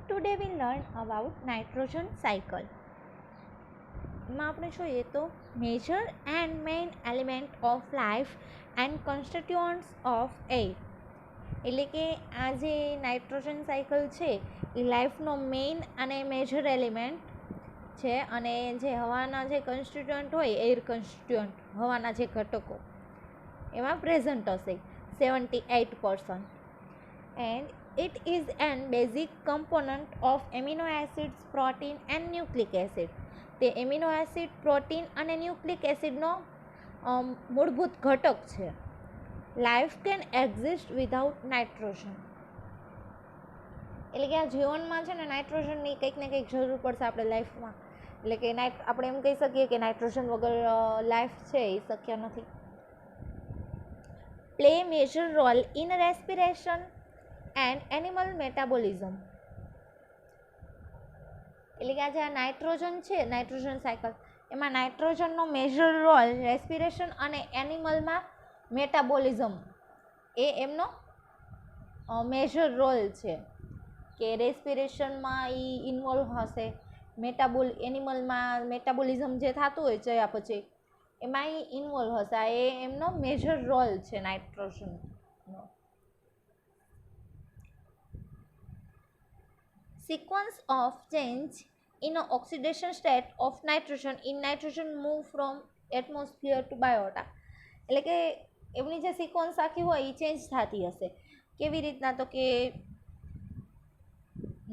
Today we learn about nitrogen cycle. માં આપણે જોઈએ તો major and main element of life and constituents of air, એટલે કે આ જે નાઇટ્રોજન સાયકલ છે એ લાઈફનો મેઇન અને મેજર એલિમેન્ટ છે, અને જે હવાના જે કોન્સ્ટિટ્યુઅન્ટ હોય એર કોન્સ્ટિટ્યુઅન્ટ હવાના જે ઘટકો એમાં પ્રેઝન્ટ હશે 78%, and it is an basic component of amino acids, protein and nucleic acid. તે એમિનો એસિડ, પ્રોટીન અને ન્યુક્લિક એસિડનો મૂળભૂત ઘટક છે. Life can exist without nitrogen, એટલે કે આ જીવનમાં છે ને નાઇટ્રોજનની કંઈક ને કંઈક જરૂર પડશે આપણે લાઈફમાં. એટલે કે આપણે એમ કહી શકીએ કે નાઇટ્રોજન વગર લાઈફ છે એ શક્ય નથી. Play major role in respiration and animal metabolism, એટલે કે આજે આ નાઇટ્રોજન છે, નાઇટ્રોજન સાયકલ, એમાં નાઇટ્રોજનનો મેજર રોલ રેસ્પિરેશન અને એનિમલમાં મેટાબોલિઝમ એ એમનો મેજર રોલ છે, કે રેસ્પિરેશનમાં એ ઇન્વોલ્વ હશે, એનિમલમાં મેટાબોલિઝમ જે થતું હોય ચયા પછી એમાં એ ઇન્વોલ્વ હશે. એ એમનો મેજર રોલ છે નાઇટ્રોજનનો. Sequence of change in an oxidation state of nitrogen in nitrogen move from atmosphere to biota, એટલે કે એમની જે સિક્વન્સ આખી હોય એ ચેન્જ થતી હશે. કેવી રીતના? તો કે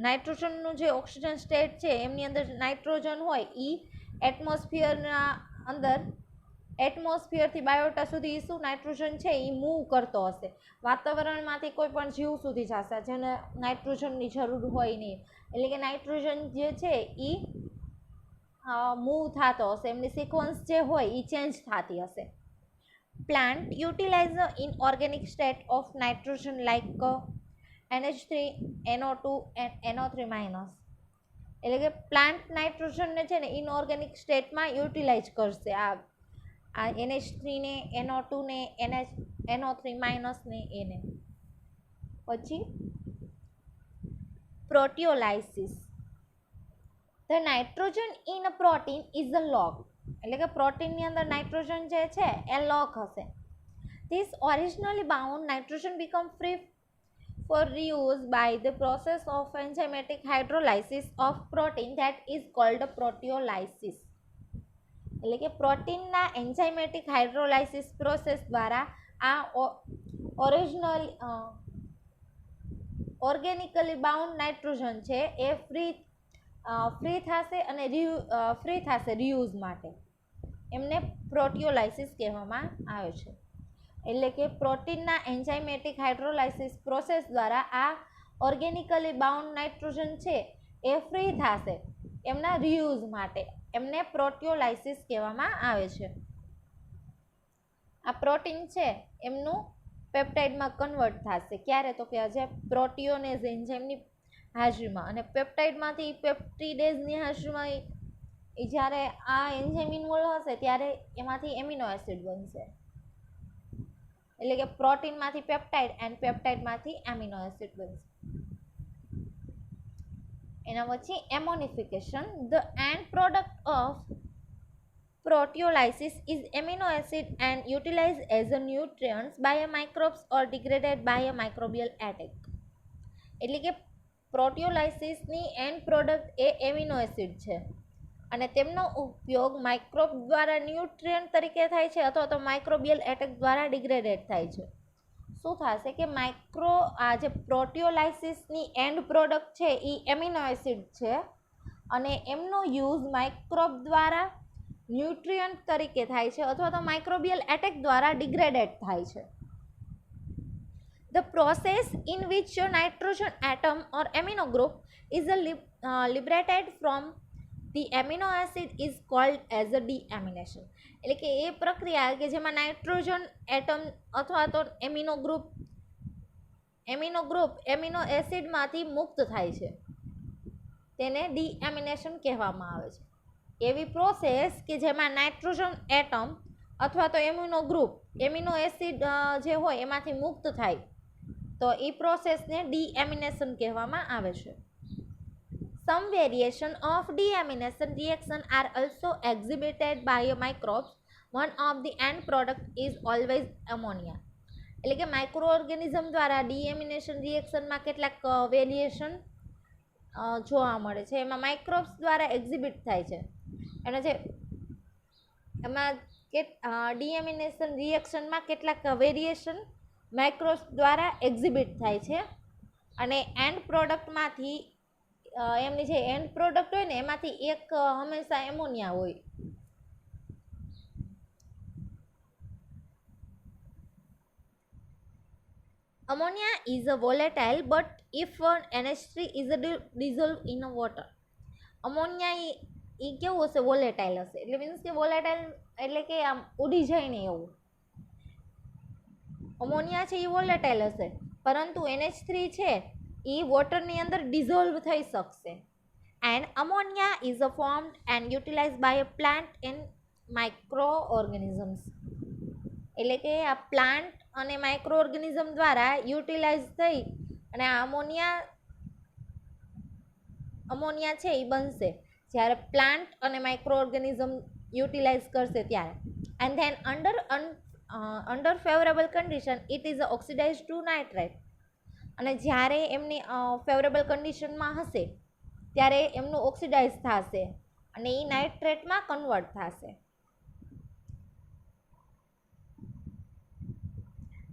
નાઇટ્રોજનનું જે ઓક્સિજન સ્ટેટ છે એમની અંદર નાઇટ્રોજન હોય એ એટમોસ્ફિયરના અંદર એટમોસ્ફિયરથી બાયોટા સુધી શું નાઇટ્રોજન છે એ મૂવ કરતો હશે. વાતાવરણમાંથી કોઈ પણ જીવ સુધી જશે જેને નાઇટ્રોજનની જરૂર હોય નહીં, એટલે કે નાઇટ્રોજન જે છે એ મૂવ થતો હશે, એમની સિક્વન્સ જે હોય એ ચેન્જ થતી હશે. Plant utilise in organic state of nitrogen like NH3, NO2 and NO3 minus, એટલે કે પ્લાન્ટ નાઇટ્રોજનને છે ને ઇનઓર્ગેનિક સ્ટેટમાં યુટિલાઇઝ કરશે. આ NH3 ને, NO2 ને, NO3 માઇનસ ને એને. પછી proteolysis. The nitrogen in a protein is a locked, એટલે કે પ્રોટીનની અંદર નાઇટ્રોજન જે છે એ લોગ હશે. This originally bound nitrogen become free for reuse by the process of enzymatic hydrolysis of protein that is called proteolysis, એટલે કે પ્રોટીનના એન્ઝાઇમેટિક હાઇડ્રોલાઇસિસ પ્રોસેસ દ્વારા આ ઓર્ગેનિકલી બાઉન્ડ નાઇટ્રોજન છે એ ફ્રી થશે અને ફ્રી થશે રિયુઝ માટે. એમને પ્રોટિયોલાઇસિસ કહેવામાં આવે છે. એટલે કે પ્રોટીનના એન્ઝાઇમેટિક હાઇડ્રોલાઇસિસ પ્રોસેસ દ્વારા આ ઓર્ગેનિકલી બાઉન્ડ નાઇટ્રોજન છે એ ફ્રી થશે એમના રિયુઝ માટે. એમને પ્રોટિયોલાઇસિસ કહેવામાં આવે છે. આ પ્રોટીન છે એમનું પેપ્ટાઇડમાં કન્વર્ટ થશે. ક્યારે? તો કે જે પ્રોટીઓનેઝ એન્ઝાઇમની હાજરીમાં, અને પેપ્ટાઇડમાંથી પેપ્ટિડેઝની હાજરીમાં જ્યારે આ એન્ઝાઇમ ઇન્વોલ્વ હશે ત્યારે એમાંથી એમિનો એસિડ બનશે. એટલે કે પ્રોટીનમાંથી પેપ્ટાઇડ એન્ડ પેપ્ટાઇડમાંથી એમિનો એસિડ બનશે. એના પછી ammonification. The end product of proteolysis is amino acid and utilise as a nutrients by a microbes or degraded by a microbial attack, એટલે કે પ્રોટિયોલાઇસિસની એન્ડ પ્રોડક્ટ એ એમિનો એસિડ છે અને તેમનો ઉપયોગ માઇક્રોબ દ્વારા ન્યુટ્રિયન્ટ તરીકે થાય છે અથવા તો માઇક્રોબિયલ એટેક દ્વારા ડિગ્રેડેડ થાય છે. શું થશે કે આ જે પ્રોટિયોલાઇસિસની એન્ડ પ્રોડક્ટ છે એ એમિનો એસિડ છે અને એમનો યુઝ માઇક્રોબ દ્વારા ન્યુટ્રિયન્ટ તરીકે થાય છે અથવા તો માઇક્રોબિયલ એટેક દ્વારા ડિગ્રેડેડ થાય છે. The process in which a nitrogen atom or amino group is liberated from the amino acid is called as a deamination, એટલે કે એ પ્રક્રિયા કે જેમાં નાઇટ્રોજન એટમ અથવા તો એમિનો ગ્રુપ એમિનો એસિડમાંથી મુક્ત થાય છે તેને ડીએમિનેશન કહેવામાં આવે છે. એવી પ્રોસેસ કે જેમાં નાઇટ્રોજન એટમ અથવા તો એમિનો ગ્રુપ એમિનો એસિડ જે હોય એમાંથી મુક્ત થાય તો એ પ્રોસેસને ડીએમિનેશન કહેવામાં આવે છે. Some variation of deamination reaction are also exhibited by microbes. One of the end product is always ammonia. એટલે કે માઇક્રો ઓર્ગેનિઝમ દ્વારા ડીએમિનેશન રિએક્શનમાં કેટલાક વેરિએશન જોવા મળે છે. એમાં માઇક્રોબ્સ દ્વારા એક્ઝિબિટ થાય છે. એનો જે એમાં કે ડીએમિનેશન રિએક્શનમાં કેટલાક વેરિએશન માઇક્રોબ્સ દ્વારા એક્ઝિબિટ થાય છે અને એન્ડ પ્રોડક્ટમાંથી એમની જે એન્ડ પ્રોડક્ટ હોય ને એમાંથી એક હંમેશા એમોનિયા હોય. Ammonia is a volatile, but if NH3 is dissolved in a water. Ammonia એ કેવું હશે? વોલેટાઇલ હશે. એટલે મીન્સ કે વોલેટાઇલ એટલે કે આમ ઉડી જાય ને એવું. અમોનિયા છે એ વોલેટાઇલ હશે, પરંતુ NH3 છે એ વોટરની અંદર ડિઝોલ્વ થઈ શકશે. And ammonia is a formed and utilise by a plant and micro organisms. એટલે કે આ પ્લાન્ટ અને માઇક્રો ઓર્ગેનિઝમ દ્વારા યુટિલાઇઝ થઈ અને આ અમોનિયા છે એ બનશે જ્યારે પ્લાન્ટ અને માઇક્રો ઓર્ગેનિઝમ યુટિલાઇઝ કરશે ત્યારે. And then under favourable condition it is oxidise to nitrate. અને જ્યારે એમની ફેવરેબલ કન્ડિશનમાં હશે ત્યારે એમનું ઓક્સિડાઇઝ થશે અને એ નાઇટ્રેટમાં કન્વર્ટ થશે.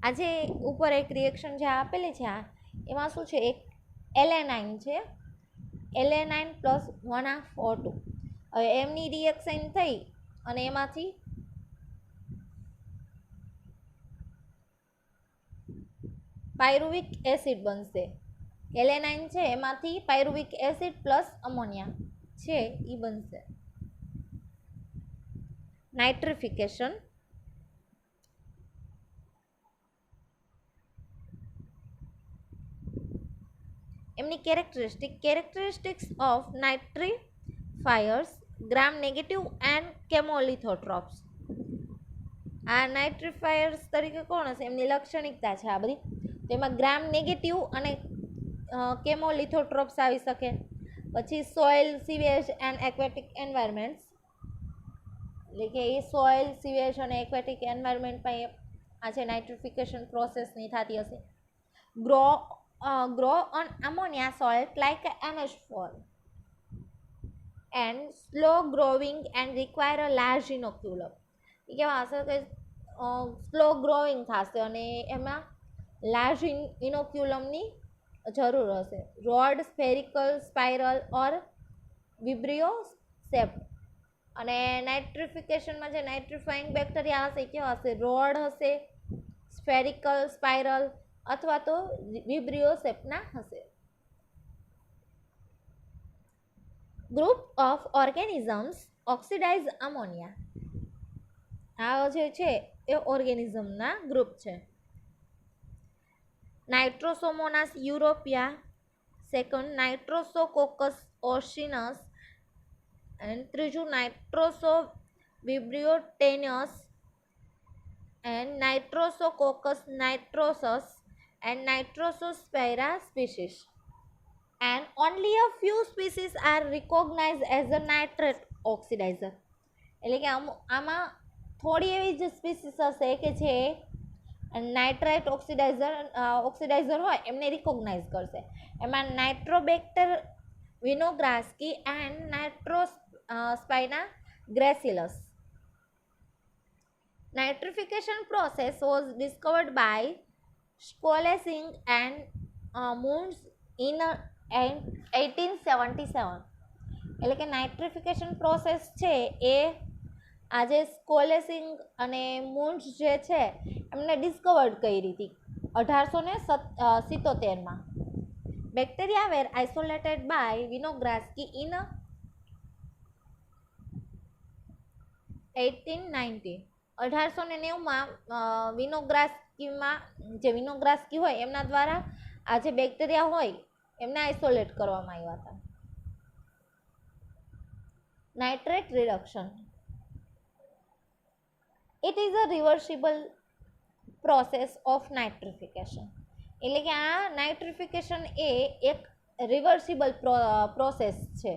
આજે ઉપર એક રિએક્શન જે આપેલી છે એમાં શું છે? એક એલેનાઇન છે, એલેનાઇન પ્લસ 1,2. હવે એમની રિએક્શન થઈ અને એમાંથી પાયરુવિક એસિડ બનશે. એલેનાઇન છે એમાંથી પાયરુવિક એસિડ પ્લસ અમોનિયા છે એ બનશે. નાઇટ્રિફિકેશન. એમની characteristics of nitrifiers gram negative and chemolithotrophs. આ નાઇટ્રીફાયર્સ તરીકે કોણ હશે? એમની લાક્ષણિકતા છે આ બધી. તેમાં ગ્રામ નેગેટિવ અને કેમોલિથોટ્રોપ્સ આવી શકે. પછી સોઇલ, સીવેજ એન્ડ એક્વેટિક એન્વાયરમેન્ટ્સ. એટલે કે એ સોઇલ, સીવેજ અને એક્વેટિક એન્વાયરમેન્ટમાં આ છે નાઇટ્રિફિકેશન પ્રોસેસની થતી હશે. grow on ammonia salt like NH4 and slow growing and require a large inoculum. એ કેવા હશે કે સ્લો ગ્રોઈંગ થશે અને એમાં લાર્જ ઇનોક્યુલમની જરૂર હશે. રોડ, સ્ફેરિકલ, સ્પાઇરલ ઓર વિબ્રિયો શેપ. અને નાઇટ્રિફિકેશનમાં જે નાઇટ્રિફાઈંગ બેક્ટેરિયા હશે એ કેવા હશે? રોડ હશે, સ્ફેરિકલ, સ્પાઇરલ અથવા તો વિબ્રિયો શેપના હશે. Group of organisms oxidise ammonia. આ જે છે એ ઓર્ગેનિઝમના ગ્રુપ છે. નાઇટ્રોસોમોનાસ યુરોપિયા, સેકન્ડ નાઇટ્રોસોકોકસ ઓર્સિનસ, એન્ડ ત્રીજું નાઇટ્રોસો વિબ્રિયોટેનિયસ, and નાઇટ્રોસોકોકસ નાઇટ્રોસસ, and Nitrosospira species. And only a few species are recognized as a nitrate oxidizer. એટલે કે આમાં થોડી એવી જ સ્પીસીસ હશે કે જે નાઇટ્રાઇટ ઓક્સિડાઇઝર હોય એમને રિકોગ્નાઇઝ કરશે. એમાં નાઇટ્રોબેક્ટર વિનોગ્રાસ્કી and નાઇટ્રોસ્પાઇના ગ્રેસિલસ. Nitrification process was discovered by Skolesing and Munz in 1877. એટલે કે નાઇટ્રિફિકેશન પ્રોસેસ છે એ આજે સ્કોલેસિંગ અને મુન્ઝ જે છે એમને ડિસ્કવર્ડ કરી હતી 1877માં. Bacteria were isolated by Winogradsky in 1890. 1890માં વિનોગ્રાસ્કી હોય એમના દ્વારા આ જે બેક્ટેરિયા હોય એમને આઇસોલેટ કરવામાં આવ્યા હતા. Nitrate reduction. It is a reversible process of nitrification. એટલે કે આ નાઇટ્રિફિકેશન એ એક રિવર્સિબલ પ્રોસેસ છે.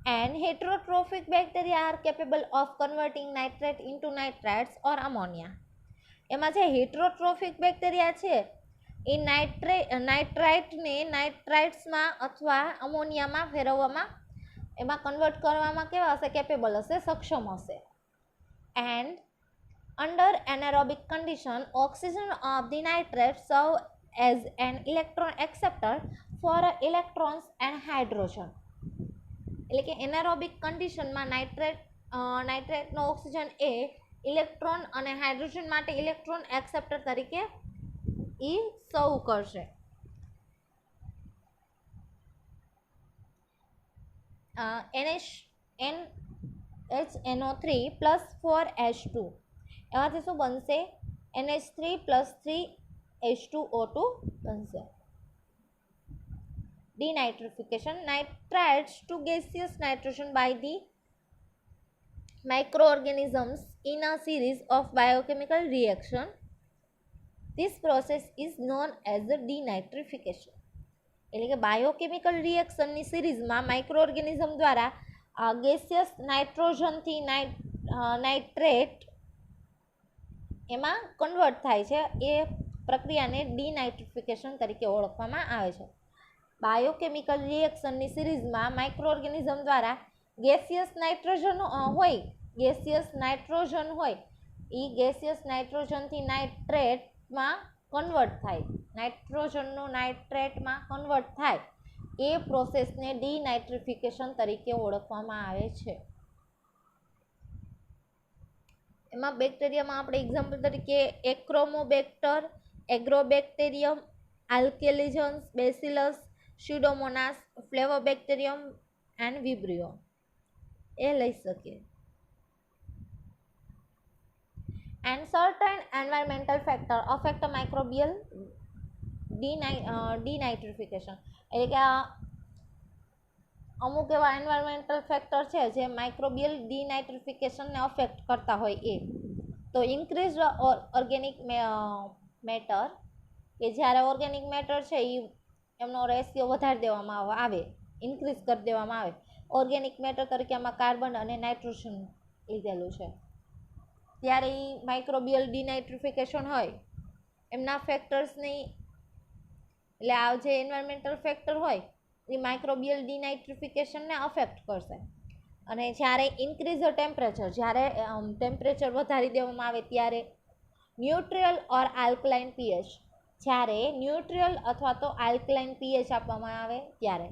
And heterotrophic bacteria are capable of converting nitrate into nitrites or ammonia. એમાં જે હેટરોટ્રોફિક બેક્ટેરિયા છે એ નાઇટ્રાઇટને નાઇટ્રાઇટ્સમાં અથવા અમોનિયામાં ફેરવવામાં, એમાં કન્વર્ટ કરવામાં કેવા હશે? કેપેબલ હશે, સક્ષમ હશે. And under anaerobic condition, oxygen of the nitrate serve as an electron acceptor for electrons and hydrogen. એટલે કે એનારોબિક કન્ડિશનમાં નાઇટ્રેટનો ઓક્સિજન એ ઇલેક્ટ્રોન અને હાઇડ્રોજન માટે ઇલેક્ટ્રોન એક્સેપ્ટર તરીકે એ સર્વ કરશે. NHNO3 પ્લસ 4H2 એમાંથી શું બનશે? NH3 પ્લસ 3H2O2 બનશે. Denitrification, nitrites to gaseous nitrogen by the microorganisms in a series of biochemical reaction. This process is known as the denitrification. એટલે કે બાયોકેમિકલ રિએક્શનની સિરીઝમાં માઇક્રો ઓર્ગેનિઝમ દ્વારા ગેસિયસ નાઇટ્રોજનથી નાઇટ્રેટ એમાં convert થાય છે. એ પ્રક્રિયાને ડીનાઇટ્રિફિકેશન તરીકે ઓળખવામાં આવે છે. બાયોકેમિકલ રિએક્શનની સિરીઝમાં માઇક્રો ઓર્ગેનિઝમ દ્વારા ગેસિયસ નાઇટ્રોજન હોય એ ગેસિયસ નાઇટ્રોજનથી નાઇટ્રેટમાં કન્વર્ટ થાય, નાઇટ્રોજનનું નાઇટ્રેટમાં કન્વર્ટ થાય, એ પ્રોસેસને ડીનાઇટ્રિફિકેશન તરીકે ઓળખવામાં આવે છે. એમાં બેક્ટેરિયામાં આપણે એક્ઝામ્પલ તરીકે એક્રોમોબેક્ટર, એગ્રોબેક્ટેરિયમ, આલ્કેલિજન્સ, બેસિલસ, સ્યુડોમોનાસ, ફ્લેવોબેક્ટેરિયમ એન્ડ વિબ્રિયો એ લઈ શકીએ. And certain environmental factor affect microbial denitrification. એટલે કે અમુક એવા એન્વાયરમેન્ટલ ફેક્ટર છે જે માઇક્રોબિયલ ડીનાઇટ્રિફિકેશનને અફેક્ટ કરતા હોય એ. તો ઇન્ક્રીઝ ઓર્ગેનિક મેટર, કે જ્યારે ઓર્ગેનિક મેટર છે એ એમનો રેશિયો વધારી દેવામાં આવે, ઇન્ક્રીઝ કરી દેવામાં આવે. ઓર્ગેનિક મેટર તરીકે આમાં કાર્બન અને નાઇટ્રોજન લીધેલું છે. ત્યારે એ માઇક્રોબિયલ ડીનાઇટ્રિફિકેશન હોય એમના ફેક્ટર્સની, એટલે આ જે એન્વાયરમેન્ટલ ફેક્ટર હોય એ માઇક્રોબિયલ ડીનાઇટ્રિફિકેશનને અફેક્ટ કરશે. અને જ્યારે ઇન્ક્રીઝ ટેમ્પરેચર, જ્યારે ટેમ્પરેચર વધારી દેવામાં આવે ત્યારે ન્યુટ્રલ ઓર આલ્કલાઇન પીએચ, જ્યારે ન્યુટ્રલ અથવા તો આલ્કલાઇન પીએચ આપવામાં આવે ત્યારે.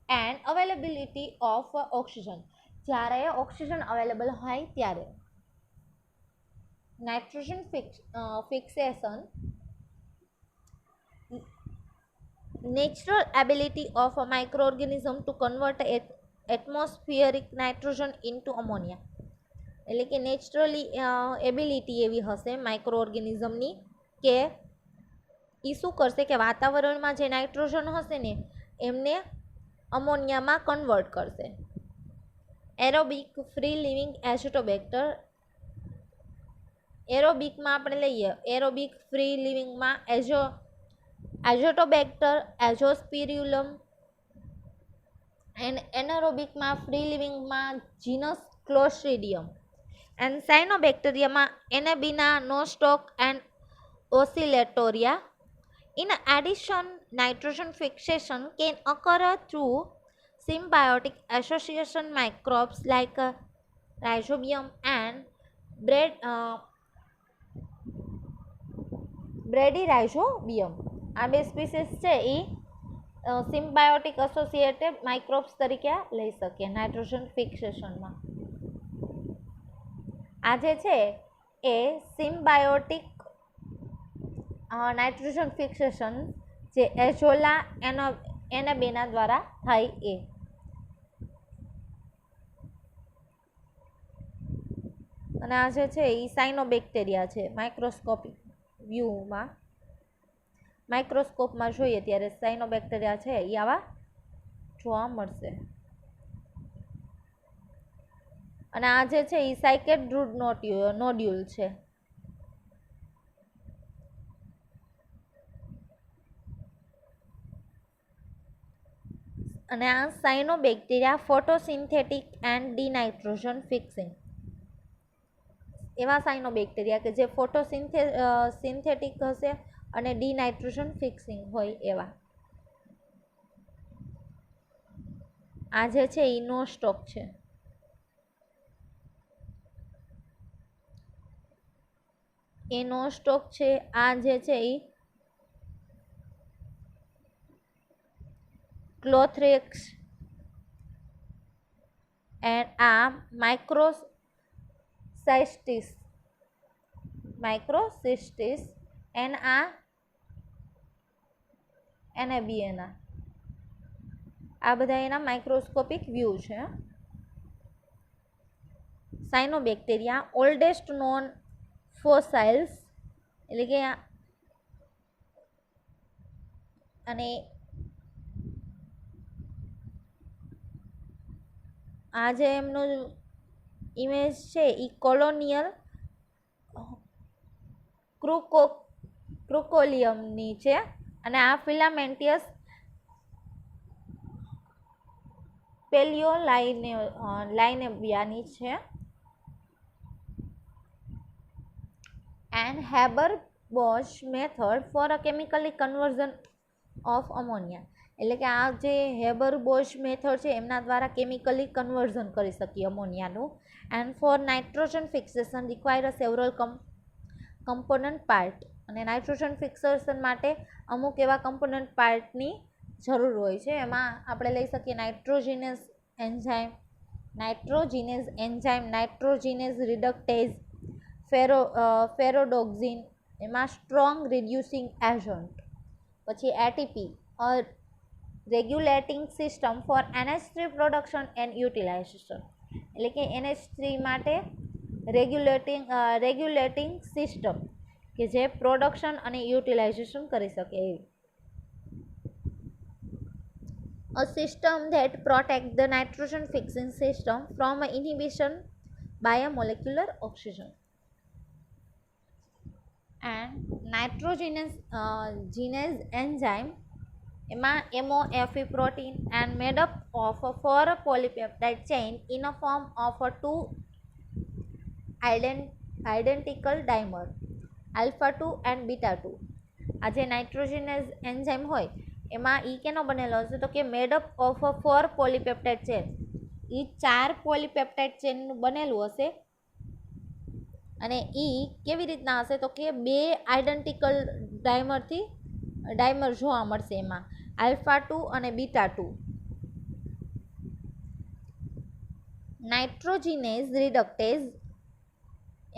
એન્ડ અવેલેબિલિટી ઓફ ઓક્સિજન, જ્યારે ઓક્સિજન અવેલેબલ હોય ત્યારે. Nitrogen fixation, natural ability of a microorganism to convert atmospheric nitrogen into ammonia. એટલે કે નેચરલી એબિલિટી એવી હશે માઇક્રો ઓર્ગેનિઝમની કે એ શું કરશે કે વાતાવરણમાં જે નાઇટ્રોજન હશે ને એમને અમોનિયામાં કન્વર્ટ કરશે. એરોબિક ફ્રી લિવિંગ એઝોટોબેક્ટર, એરોબિકમાં આપણે લઈએ, એરોબિક ફ્રી લિવિંગમાં એઝોટોબેક્ટર, એઝોસ્પિર્યુલમ. એન્ડ એનારોબિકમાં ફ્રી લિવિંગમાં જીનસ ક્લોસ્ટ્રીડિયમ. એન્ડ સાયનોબેક્ટેરિયામાં Anabaena, Nostoc and Oscillatoria. In addition, nitrogen fixation can occur through symbiotic association microbes like rhizobium and બ્રેડીરાઇઝોબિયમ. આ બે સ્પીસીસ છે એ સિમ્બાયોટિક એસોસિએટેડ માઇક્રોબ્સ તરીકે લઈ શકીએ નાઇટ્રોજન ફિક્સેશનમાં. આ જે છે એ સિમ્બાયોટિક નાઇટ્રોજન ફિક્સેશન જે એઝોલા એનેબેના દ્વારા થાય એ. અને આ જે છે એ સાયનોબેક્ટેરિયા છે. માઇક્રોસ્કોપિક વ્યૂમાં, માઇક્રોસ્કોપમાં જોઈએ ત્યારે સાયનોબેક્ટેરિયા છે એ આવા જોવા મળશે. અને આ જે છે એ સાયકેડ રૂટ નોડ્યુલ છે. અને આ સાયનોબેક્ટેરિયા ફોટોસિન્થેટિક એન્ડ ડીનાઇટ્રોજન ફિક્સિંગ, એવા સાયનોબેક્ટેરિયા કે જે સિન્થેટિક હશે અને ડીનાઇટ્રોજન ફિક્સિંગ હોય એવા. આ જે છે એ નો સ્ટોપ છે. એ નો સ્ટોક છે. આ જે છે એ ક્લોથ્રેક્સ એન્ડ આ માઇક્રોસિસ્ટિસ એન્ડ આ એનેબિયના, આ બધા એના માઇક્રોસ્કોપિક વ્યૂ છે. સાયનોબેક્ટેરિયા ઓલ્ડેસ્ટ નોન ફોસાઇલ્સ, એટલે કે અને આ જે એમનું ઇમેજ છે એ કોલોનિયલ ક્રુકોલિયમની છે અને આ ફિલામેન્ટિયસ પેલિયોલાઇનેબિયાની છે. And Haber Bosch method for a chemically conversion of ammonia, એટલે કે આ જે હેબર-બોશ મેથડ છે એમના દ્વારા કેમિકલી કન્વર્ઝન કરી શકીએ અમોનિયાનું. And for nitrogen fixation require several component part, અને નાઇટ્રોજન ફિક્સેશન માટે અમુક એવા કમ્પોનન્ટ પાર્ટની જરૂર હોય છે. એમાં આપણે લઈ શકીએ nitrogenase enzyme, nitrogenase reductase, ferredoxin, એમાં સ્ટ્રોંગ રિડ્યુસિંગ એજન્ટ, પછી ATP regulating system for NH3 production and utilisation, એટલે કે NH3 માટે રેગ્યુલેટિંગ સિસ્ટમ કે જે પ્રોડક્શન અને યુટિલાઇઝેશન કરી શકે એવી. A system that protects the nitrogen fixing system from inhibition by a molecular oxygen. And nitrogenase enzyme, એમાં MOFE protein and made up of a 4 polypeptide chain in a form of a 2 identical dimer, alpha 2 and beta 2. આ જે nitrogenous enzyme હોય એમાં ઈ કેનો બનેલો હશે તો કે made up of a 4 polypeptide chain, એ 4 પોલીપેપ્ટાઇડ ચેનનું બનેલું હશે. અને ઈ કેવી રીતના હશે તો કે 2 આઇડેન્ટિકલ ડાયમર જોવા મળશે એમાં, આલ્ફા 2 અને બીટા 2. નાઇટ્રોજીનેઝ રિડક્ટેઝ,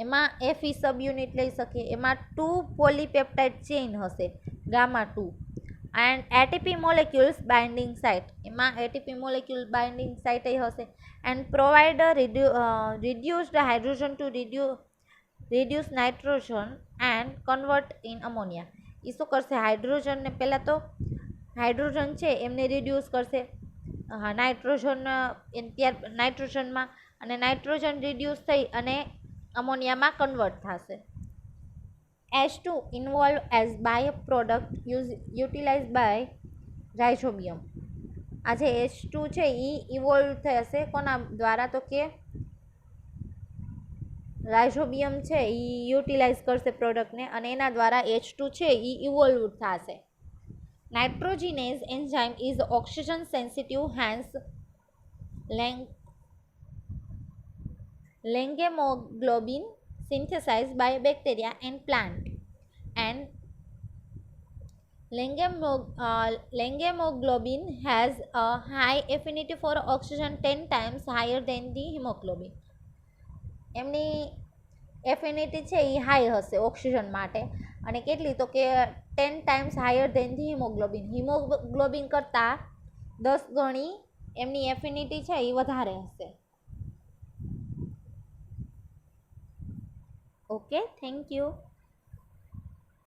એમાં FE સબ યુનિટ લઈ શકીએ, એમાં 2 પોલીપેપ્ટાઇડ ચેઇન હશે gamma 2. And ATP molecules binding site, એમાં એટીપી મોલેક્યુલ બાઇન્ડિંગ સાઇટ હશે. And provide reduced hydrogen to reduce nitrogen and convert in ammonia. એ શું કરશે, હાઇડ્રોજનને પહેલાં તો હાઇડ્રોજન છે એમને રિડ્યુસ કરશે નાઇટ્રોજનમાં, અને નાઇટ્રોજન રિડ્યુસ થઈ અને અમોનિયામાં કન્વર્ટ થશે. H2 involve as by product utilise by rhizobium. આ જે H2 છે એ ઇવોલ્વ થશે કોના દ્વારા તો કે રાઇઝોબિયમ છે એ યુટિલાઇઝ કરશે પ્રોડક્ટને અને એના દ્વારા H2 છે એ ઇવોલ્વ થશે. Nitrogenase enzyme is oxygen sensitive, hence leghaemoglobin synthesized by bacteria and plant. And Langemoglobin has a high affinity for oxygen 10 times higher than the hemoglobin. એમની એફિનિટી છે એ હાઈ હશે ઓક્સિજન માટે, અને કેટલી તો કે 10 times higher than the haemoglobin કરતાં 10 ગણી એમની એફિનિટી છે એ વધારે હશે. Okay, thank you.